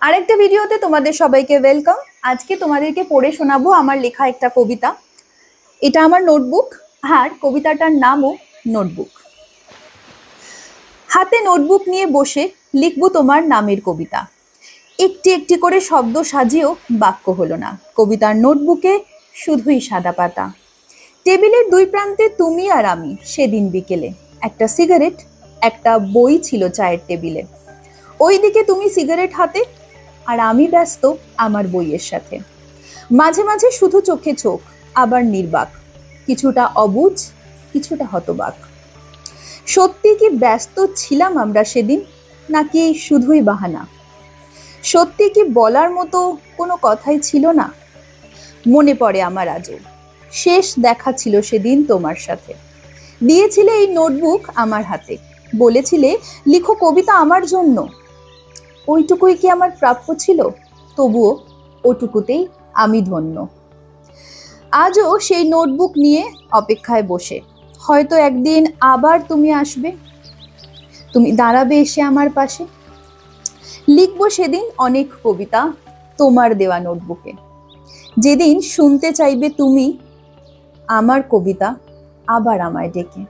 আরেকটা ভিডিওতে তোমাদের সবাইকে ওয়েলকাম। আজকে তোমাদেরকে পড়ে শোনাবো আমার লেখা একটা কবিতা। এটা আমার নোটবুক, আর কবিতাটার নামও নোটবুক। হাতে নোটবুক নিয়ে বসে লিখবো তোমার নামের কবিতা। একটি একটি করে শব্দ সাজিয়েও বাক্য হলো না। কবিতার নোটবুকে শুধুই সাদা পাতা। টেবিলের দুই প্রান্তে তুমি আর আমি সেদিন বিকেলে। একটা সিগারেট, একটা বই ছিল চায়ের টেবিলে। ওইদিকে তুমি সিগারেট হাতে, আর আমি ব্যস্ত আমার বইয়ের সাথে। মাঝে মাঝে শুধু চোখে চোখ, আবার নির্বাক, কিছুটা অবুঝ, কিছুটা হতবাক। সত্যি কি ব্যস্ত ছিলাম আমরা সেদিন, নাকি শুধুই বাহানা? সত্যি কি বলার মতো কোনো কথাই ছিল না? মনে পড়ে আমার আজও, শেষ দেখা ছিল সেদিন তোমার সাথে। দিয়েছিলে এই নোটবুক আমার হাতে, বলেছিলে লিখো কবিতা আমার জন্য। ওইটুকুই কি আমার প্রাপ্য ছিল? তবুও ওটুকুতেই আমি ধন্য। আজও সেই নোটবুক নিয়ে অপেক্ষায় বসে, হয়তো একদিন আবার তুমি আসবে, তুমি দাঁড়াবে এসে আমার পাশে। লিখবো সেদিন অনেক কবিতা তোমার দেওয়া নোটবুকে। যেদিন শুনতে চাইবে তুমি আমার কবিতা আবার আমায় ডেকে।